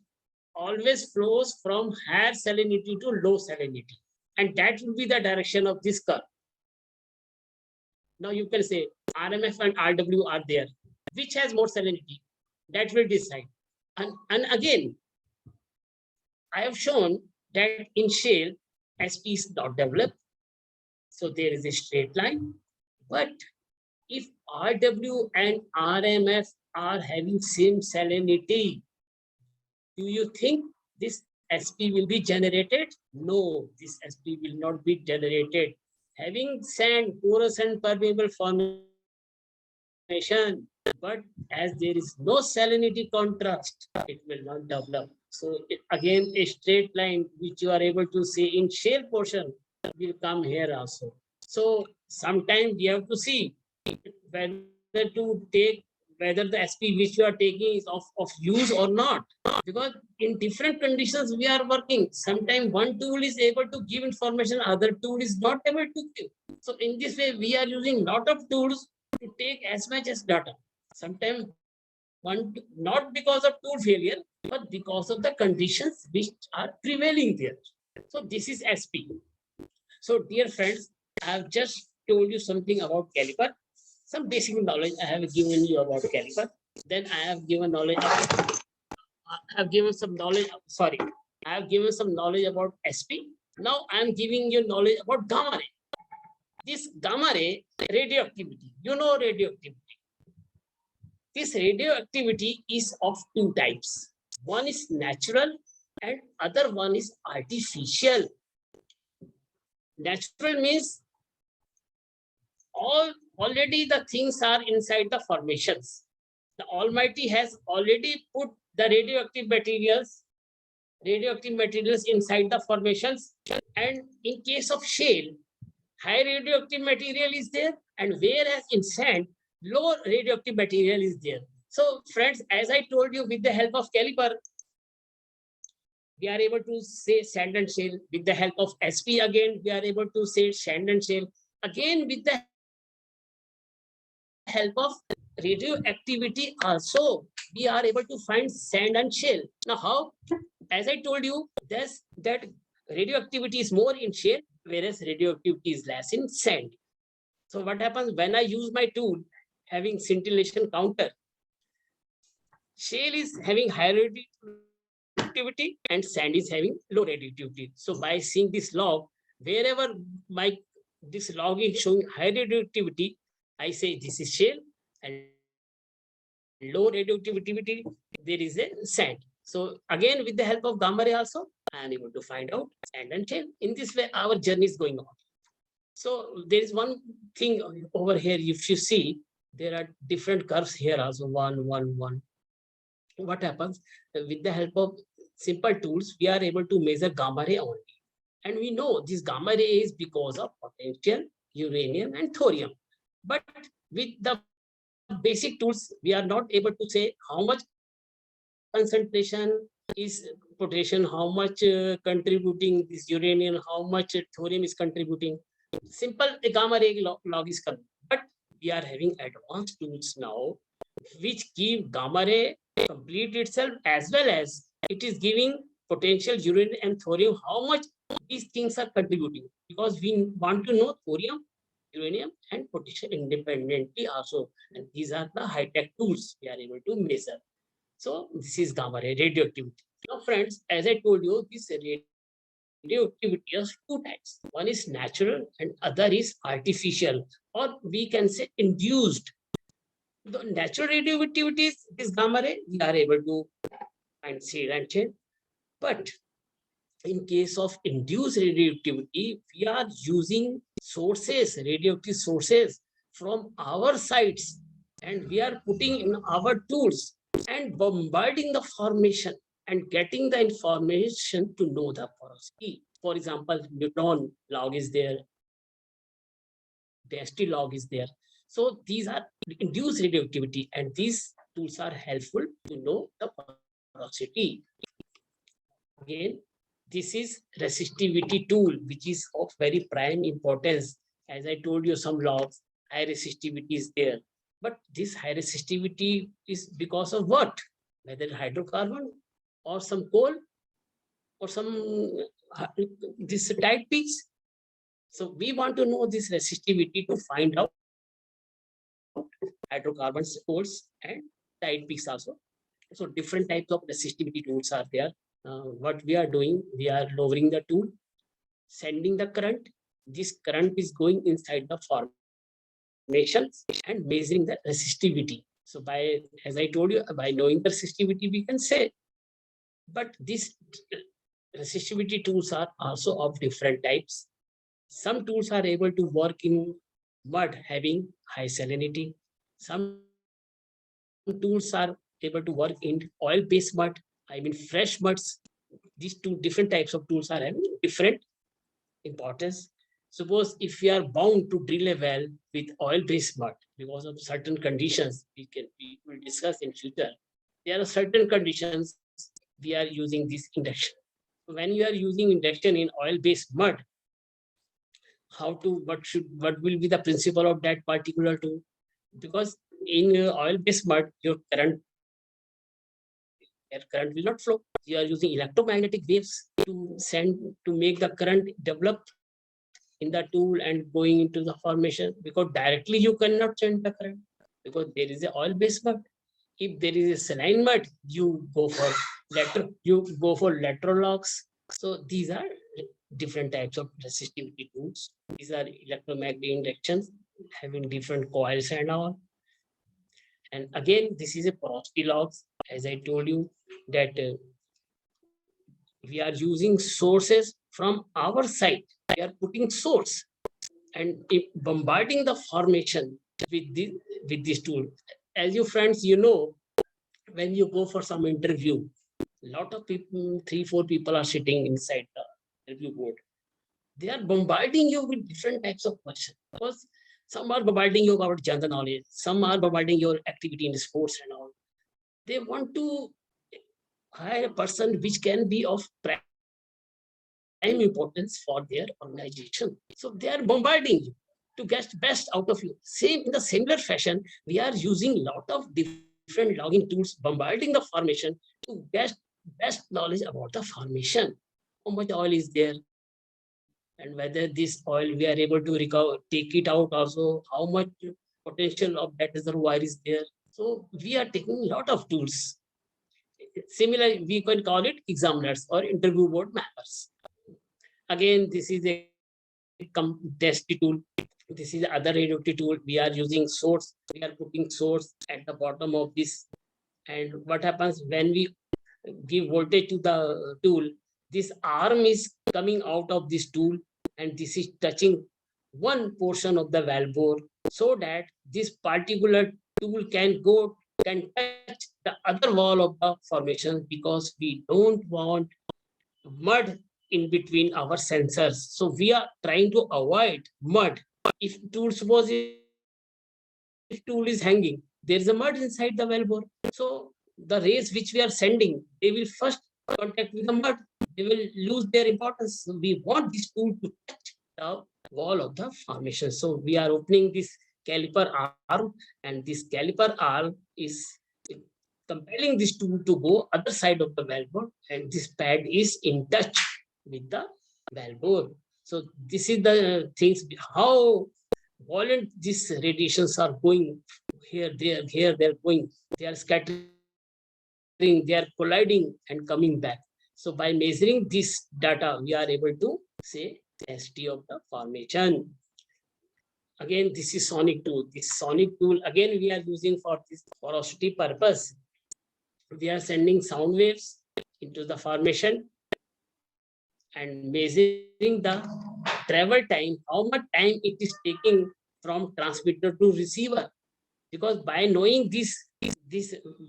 always flows from higher salinity to low salinity. And that will be the direction of this curve. Now you can say RMF and RW are there. Which has more salinity? That will decide. And again, I have shown that in shale, SP is not developed. So there is a straight line. But if RW and RMF are having same salinity, do you think this SP will be generated? No, this SP will not be generated. Having sand, porous and permeable formation, but as there is no salinity contrast, it will not develop. So again, a straight line which you are able to see in shale portion will come here also. So sometimes we have to see whether to take, whether the SP which you are taking is of use or not. Because in different conditions we are working. Sometimes one tool is able to give information, other tool is not able to give. So in this way, we are using lot of tools to take as much as data. Sometimes one, not because of tool failure, but because of the conditions which are prevailing there. So this is SP. So dear friends, I have just told you something about caliper. Some basic knowledge I have given you about caliper. Then I have given knowledge. I have given some knowledge. Sorry, I have given some knowledge about SP. Now I am giving you knowledge about gamma ray. This gamma ray radioactivity. You know radioactivity. This radioactivity is of two types. One is natural and other one is artificial. Natural means already the things are inside the formations. The Almighty has already put the radioactive materials inside the formations. And in case of shale, high radioactive material is there, and whereas in sand, low radioactive material is there. So friends, as I told you, with the help of caliper, we are able to say sand and shale. With the help of SP again, we are able to say sand and shale. Again, with the help of radioactivity also, we are able to find sand and shale. Now how? As I told you, that radioactivity is more in shale, whereas radioactivity is less in sand. So what happens when I use my tool having scintillation counter? Shale is having high radioactivity and sand is having low radioactivity. So by seeing this log, wherever this log is showing high radioactivity, I say this is shale, and low radioactivity, there is a sand. So again, with the help of gamma ray also, I am able to find out sand and shale. In this way, our journey is going on. So there is one thing over here. If you see, there are different curves here also. 1, 1, 1. What happens with the help of simple tools? We are able to measure gamma ray only, and we know this gamma ray is because of potential uranium and thorium. But with the basic tools, we are not able to say how much concentration is potassium, how much contributing this uranium, how much thorium is contributing. Simple gamma ray log is coming. But we are having advanced tools now which give gamma ray complete itself, as well as it is giving potential uranium and thorium, how much these things are contributing, because we want to know thorium, uranium and potassium independently also, and these are the high-tech tools we are able to measure. So this is gamma ray radioactivity. Now friends, as I told you, this radioactivity has two types. One is natural and other is artificial, or we can say induced. The natural radioactivity is this gamma ray, we are able to find seed and chain. But in case of induced radioactivity, we are using sources, radioactive sources from our sites, and we are putting in our tools and bombarding the formation and getting the information to know the porosity. For example, neutron log is there, density log is there. So these are induced radioactivity, and these tools are helpful to know the porosity. Again, this is resistivity tool, which is of very prime importance. As I told you, some logs, high resistivity is there. But this high resistivity is because of what? Whether hydrocarbon or some coal or some this tight peaks. So we want to know this resistivity to find out hydrocarbons, coals, and tight peaks also. So different types of resistivity tools are there. What we are doing, we are lowering the tool, sending the current. This current is going inside the formations and measuring the resistivity. So by, as I told you, by knowing the resistivity, we can say. But these resistivity tools are also of different types. Some tools are able to work in mud having high salinity. Some tools are able to work in oil-based mud, I mean fresh muds. These two different types of tools are having different importance. Suppose if we are bound to drill a well with oil-based mud because of certain conditions, we will discuss in future. There are certain conditions we are using this induction. When you are using induction in oil-based mud, what will be the principle of that particular tool? Because in oil-based mud, your current will not flow. You are using electromagnetic waves to make the current develop. in the tool and going into the formation, because directly you cannot send the current because there is a oil-based mud. If there is a saline mud, you go for lateral locks. So these are different types of resistivity tools. These are electromagnetic inductions having different coils and all. And again, this is a porosity logs. As I told you that we are using sources from our side. We are putting source and bombarding the formation with this tool. As you friends, you know, when you go for some interview, a lot of people, 3-4 people are sitting inside the interview board. They are bombarding you with different types of questions. Because some are bombarding you about general knowledge, some are bombarding your activity in sports and all. They want to hire a person which can be of prime importance for their organization. So they are bombarding you to get best out of you. Same in the similar fashion, we are using lot of different logging tools, bombarding the formation to get best knowledge about the formation. How much oil is there, and whether this oil we are able to recover, take it out also, how much potential of that reservoir is there. So we are taking a lot of tools. Similarly, we can call it examiners or interview board members. Again, this is a test tool. This is the other radioactivity tool. We are using source. We are putting source at the bottom of this. And what happens when we give voltage to the tool? This arm is coming out of this tool, and this is touching one portion of the valve bore, so that this particular tool can touch the other wall of the formation, because we don't want mud in between our sensors. So we are trying to avoid mud. If tool, suppose if tool is hanging, there is a mud inside the valve bore. So the rays which we are sending, they will first contact with the mud. They will lose their importance. So we want this tool to touch the wall of the formation. So we are opening this caliper arm, and this caliper arm is compelling this tool to go other side of the valve bore, and this pad is in touch with the valve bore. So this is the things, how violent these radiations are going here, they're going, they are scattering, they are colliding and coming back. So by measuring this data, we are able to say the ST of the formation. Again, this is sonic tool. This sonic tool, again, we are using for this porosity purpose. We are sending sound waves into the formation and measuring the travel time, how much time it is taking from transmitter to receiver. Because by knowing this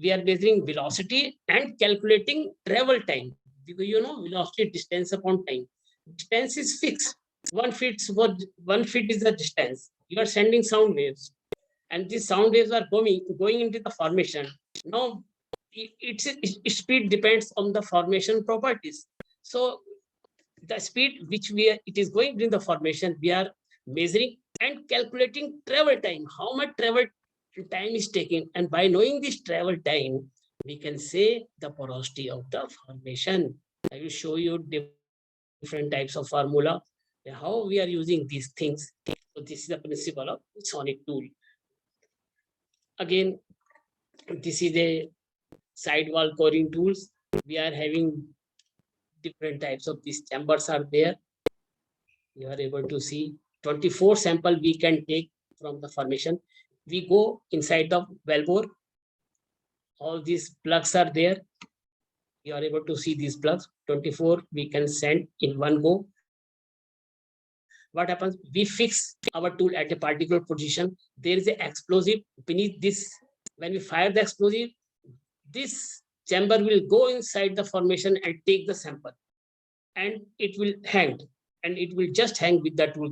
we are measuring velocity and calculating travel time. Because you know, velocity distance upon time. Distance is fixed. 1 feet is the distance. You are sending sound waves, and these sound waves are going into the formation. Now, its speed depends on the formation properties. So the speed which it is going in the formation, we are measuring and calculating travel time, how much travel time is taken, and by knowing this travel time, we can say the porosity of the formation. I will show you different types of formula, how we are using these things. So this is the principle of sonic tool. Again, this is a sidewall coring tools. We are having different types of these chambers are there. You are able to see 24 sample we can take from the formation. We go inside the valve bore. All these plugs are there. You are able to see these plugs. 24 we can send in one go. What happens? We fix our tool at a particular position. There is an explosive beneath this. When we fire the explosive, this chamber will go inside the formation and take the sample, and it will hang, and it will just hang with the tool.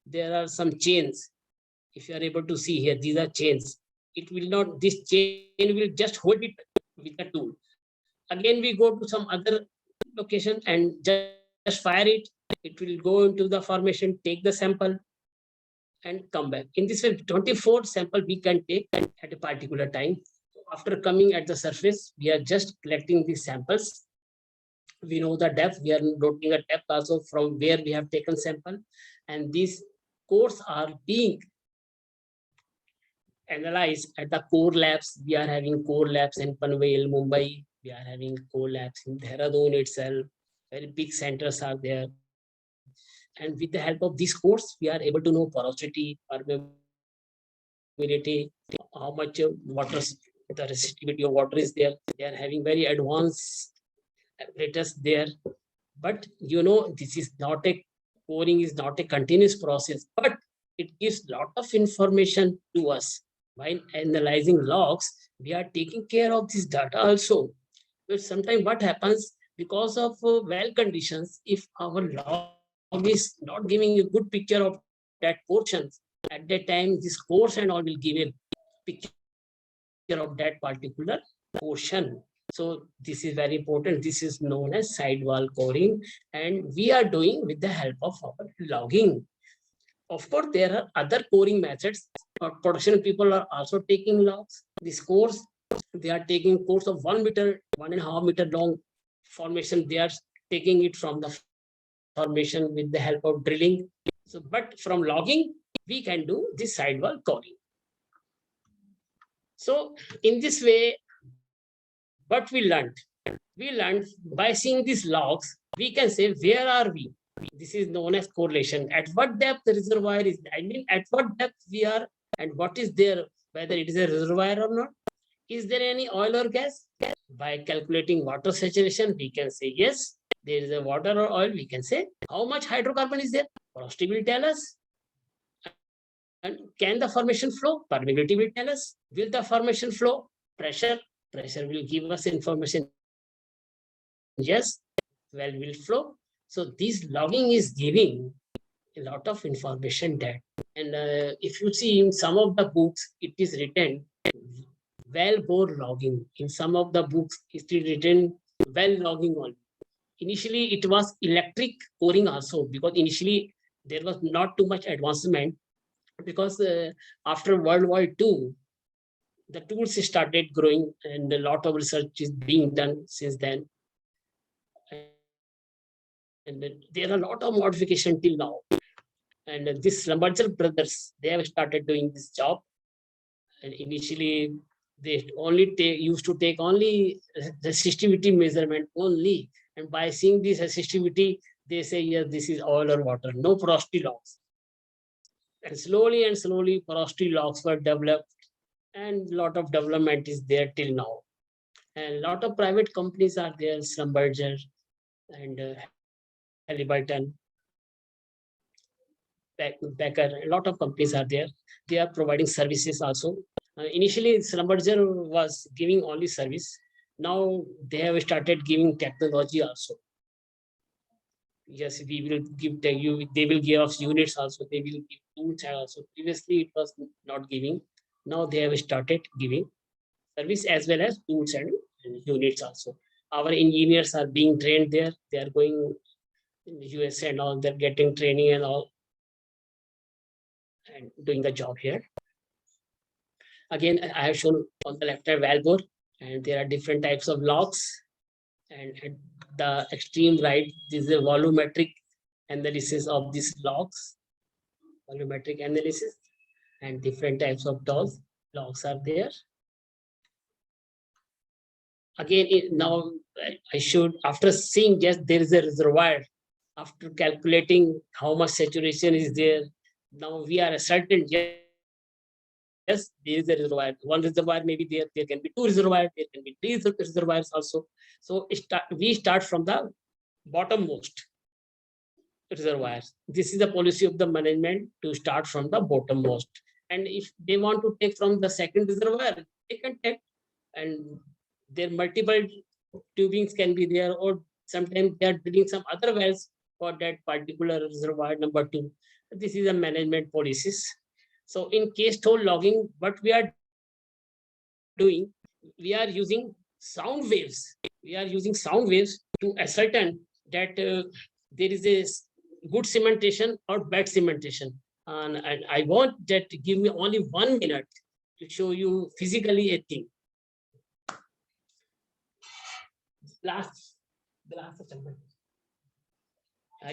There are some chains. If you are able to see here, these are chains. It will not, this chain will just hold it with the tool. Again, we go to some other location and just fire it. It will go into the formation, take the sample, and come back. In this way, 24 sample we can take at a particular time. After coming at the surface, we are just collecting these samples we know the depth, we are noting a depth also from where we have taken sample, and these cores are being analyzed at the core labs. We are having core labs in Panvel, Mumbai. We are having core labs in Dehradun itself. Very big centers are there. And with the help of these cores, we are able to know porosity, permeability, how much water, the resistivity of water is there. They are having very advanced apparatus there. But this is not a coring is not a continuous process, but it gives lot of information to us. While analyzing logs, we are taking care of this data also. But sometimes what happens, because of well conditions, if our log is not giving a good picture of that portion, at that time this course and all will give a picture of that particular portion. So this is very important. This is known as sidewall coring, and we are doing with the help of our logging. Of course, there are other coring methods. Production people are also taking logs. This course, they are taking course of 1 meter, 1.5 meter long formation. They are taking it from the formation with the help of drilling. So, but from logging, we can do this sidewall coring. So, in this way, what we learned by seeing these logs, we can say where are we. This is known as correlation. At what depth the reservoir is, at what depth we are, and what is there, whether it is a reservoir or not. Is there any oil or gas? By calculating water saturation, we can say yes, there is a water or oil. We can say how much hydrocarbon is there. Porosity will tell us. And can the formation flow? Permeability will tell us. Will the formation flow? Pressure. Pressure will give us information. Yes, well will flow. So this logging is giving a lot of information there. And if you see in some of the books, it is written well bore logging. In some of the books, it is written well logging only. Initially, it was electric coring also, because initially there was not too much advancement, because after World War II, the tools started growing and a lot of research is being done since then. And there are a lot of modification till now. And this Lumberger brothers, they have started doing this job. And initially, they used to take only resistivity measurement only. And by seeing this resistivity, they say, yes, this is oil or water, no porosity logs. And slowly, porosity logs were developed, and a lot of development is there till now. And a lot of private companies are there, Schlumberger and Halliburton, Becker, a lot of companies are there. They are providing services also. Initially, Schlumberger was giving only service. Now they have started giving technology also. Yes, we will give you. They will give us units also. They will give tools also. Previously, it was not giving. Now they have started giving service as well as tools and units also. Our engineers are being trained there. They are going in the US and all. They're getting training and all, and doing the job here. Again, I have shown on the left hand valve bore, and there are different types of logs. And at the extreme right, this is a volumetric analysis of these logs. Volumetric analysis, and different types of those logs are there. Again, now I should, after seeing just there is a reservoir, after calculating how much saturation is there, now we are certain, yes, there is a reservoir. One reservoir may be there can be two reservoirs, there can be three reservoirs also. So we start from the bottommost reservoirs. This is the policy of the management, to start from the bottommost. And if they want to take from the second reservoir, they can take. And there multiple tubings can be there, or sometimes they are drilling some other wells for that particular reservoir number 2. This is a management policies. So in case hole logging, what we are doing, we are using sound waves. We are using sound waves to ascertain that there is a good cementation or bad cementation. And I want that to give me only 1 minute to show you physically a thing. Last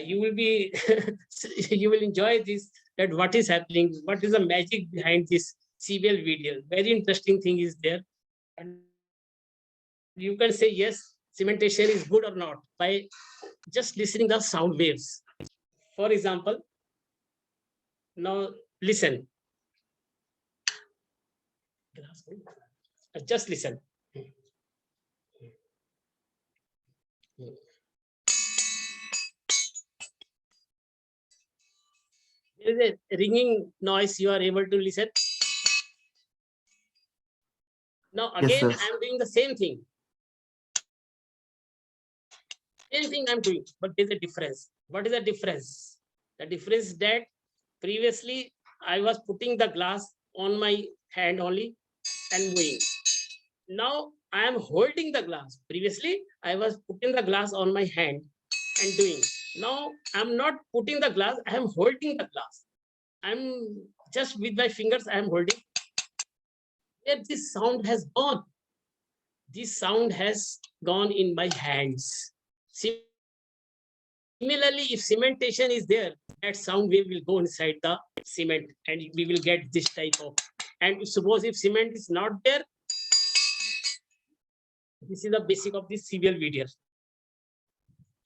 You will be you will enjoy this, that what is happening, what is the magic behind this CBL video. Very interesting thing is there, and you can say yes, cementation is good or not by just listening the sound waves. For example, now listen, just listen. There is a ringing noise, you are able to listen. Now Yes, again, sir. I am doing the same thing. Same thing I'm doing, but there's a difference. What is the difference? The difference is that previously I was putting the glass on my hand only and moving. Now I am holding the glass. Previously I was putting the glass on my hand and doing. Now I'm not putting the glass, I am holding the glass. I'm just with my fingers, I am holding. Yet this sound has gone. This sound has gone in my hands. Similarly, if cementation is there, that sound wave will go inside the cement and we will get this type of. And suppose if cement is not there, this is the basic of this CBL video.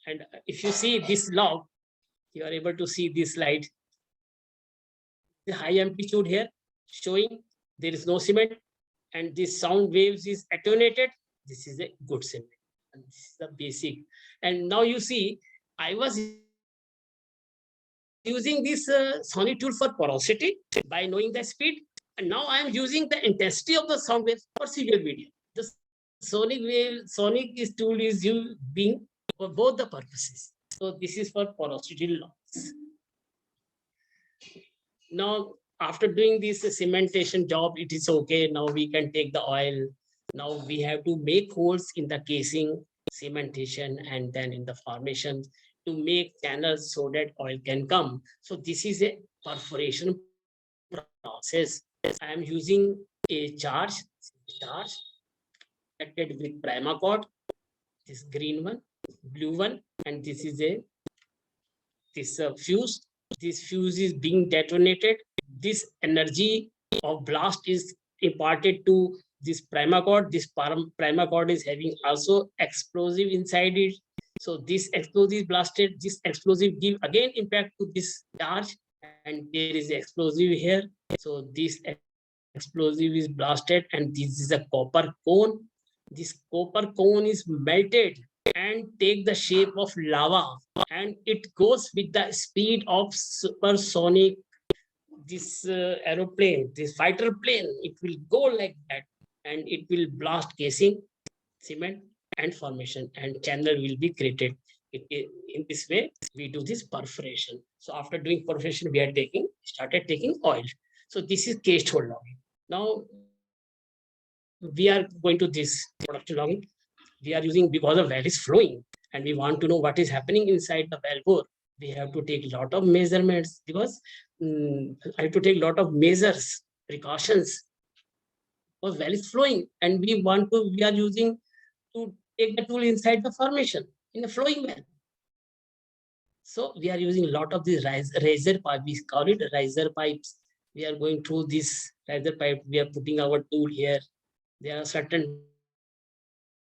And if you see this log, you are able to see this light. The high amplitude here showing there is no cement and this sound waves is attenuated. This is a good cement. And this is the basic. And now you see, I was using this sonic tool for porosity by knowing the speed. And now I am using the intensity of the sound waves for serial video. The sonic is tool is being for both the purposes. So this is for porosity loss. Now, after doing this cementation job, it is okay. Now we can take the oil. Now we have to make holes in the casing, cementation, and then in the formation to make channels so that oil can come. So this is a perforation process. I am using a charge connected with Primacord, this green one, blue one, and this is a fuse. This fuse is being detonated. This energy of blast is imparted to this Primacord. This Primacord is having also explosive inside it. So this explosive blasted, this explosive give again impact to this charge, and there is explosive here. So this explosive is blasted, and this is a copper cone. This copper cone is melted and take the shape of lava, and it goes with the speed of supersonic. This aeroplane, this fighter plane, it will go like that, and it will blast casing, cement, and formation, and channel will be created. In this way, we do this perforation. So after doing perforation, we are started taking oil. So this is case hole logging. Now we are going to this production logging. We are using because the well is flowing and we want to know what is happening inside the well bore. We have to take a lot of measurements because I have to take a lot of measures, precautions. Because well is flowing and we are using to take the tool inside the formation in a flowing well. So we are using a lot of these riser pipe. We call it riser pipes. We are going through this riser pipe. We are putting our tool here. There are certain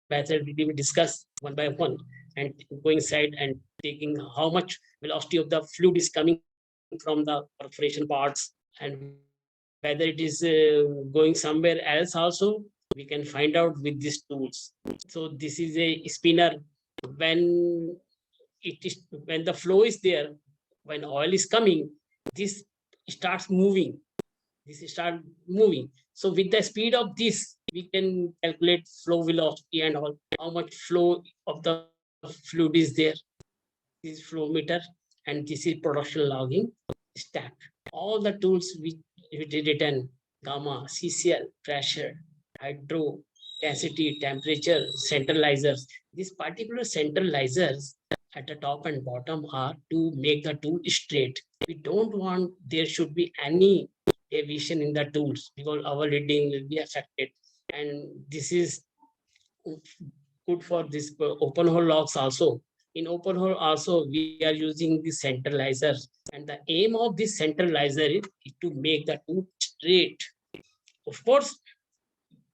methods we will discuss one by one and going inside and taking how much velocity of the fluid is coming from the perforation parts and whether it is going somewhere else also, we can find out with these tools. So this is a spinner. When the flow is there, when oil is coming, this starts moving. So with the speed of this, we can calculate flow velocity and all, how much flow of the fluid is there. This is flow meter, and this is production logging stack. All the tools we did written, gamma, CCL, pressure, hydro, density, temperature, centralizers. These particular centralizers at the top and bottom are to make the tool straight. We don't want there should be any deviation in the tools because our reading will be affected. And this is good for this open hole logs also. In open hole also, we are using the centralizer, and the aim of this centralizer is to make the tube straight. Of course,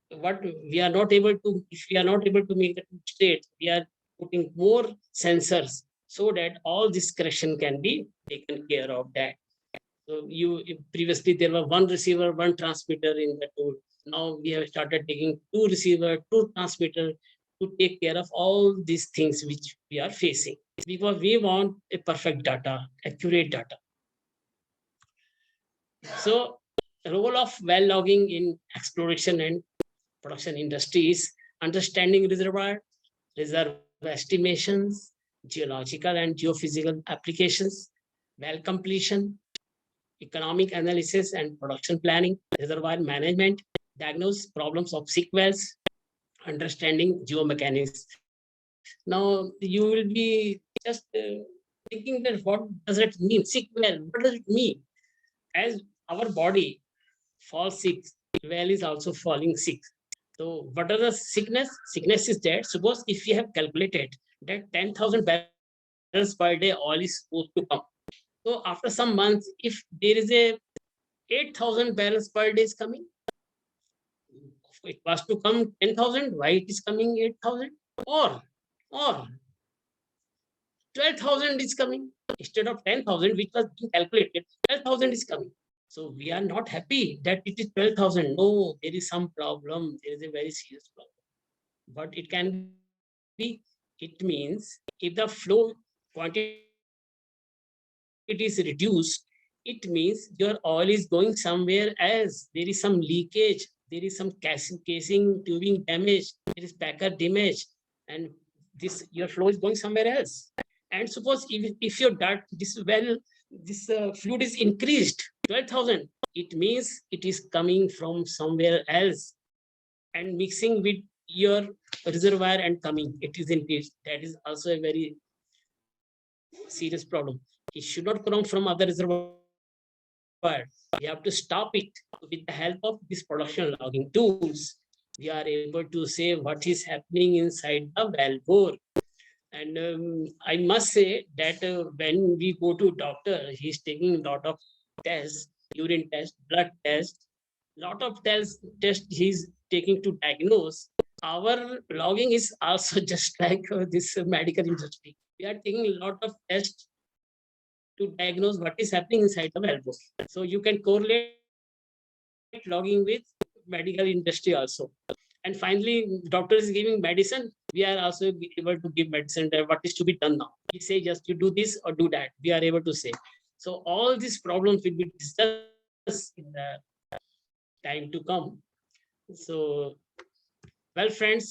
what we are not able to, if we are not able to make the tube straight, we are putting more sensors so that all this correction can be taken care of that. So you previously there were one receiver, one transmitter in the tool. Now we have started taking two receiver, two transmitter to take care of all these things which we are facing, because we want a perfect data, accurate data. So role of well logging in exploration and production industries: understanding reserve estimations, geological and geophysical applications, well completion, economic analysis and production planning, reservoir management, diagnose problems of sick wells, understanding geomechanics. Now you will be just thinking that what does it mean? Sick well, what does it mean? As our body falls sick, well is also falling sick. So what are the sickness? Sickness is that, suppose if you have calculated that 10,000 barrels per day oil is supposed to come. So after some months, if there is a 8,000 barrels per day is coming, it was to come 10,000, why it is coming 8,000? Or 12,000 is coming instead of 10,000, which was being calculated, 12,000 is coming. So we are not happy that it is 12,000. No, there is some problem. There is a very serious problem. But it can be, it means if the flow quantity is reduced, it means your oil is going somewhere else. There is some leakage, there is some casing, tubing damage, there is packer damage, and this your flow is going somewhere else. And suppose if your this fluid is increased 12,000, it means it is coming from somewhere else and mixing with your reservoir and coming, it is increased. That is also a very serious problem. It should not come from other reservoir. We have to stop it. With the help of this production logging tools, we are able to say what is happening inside the well bore. And I must say that when we go to doctor, he's taking a lot of tests, urine test, blood test, lot of test he's taking to diagnose. Our logging is also just like this medical industry. We are taking a lot of tests to diagnose what is happening inside the well bore. So you can correlate logging with medical industry also. And finally, doctor is giving medicine. We are also able to give medicine that what is to be done now. We say just you do this or do that. We are able to say. So all these problems will be discussed in the time to come. So, well, friends,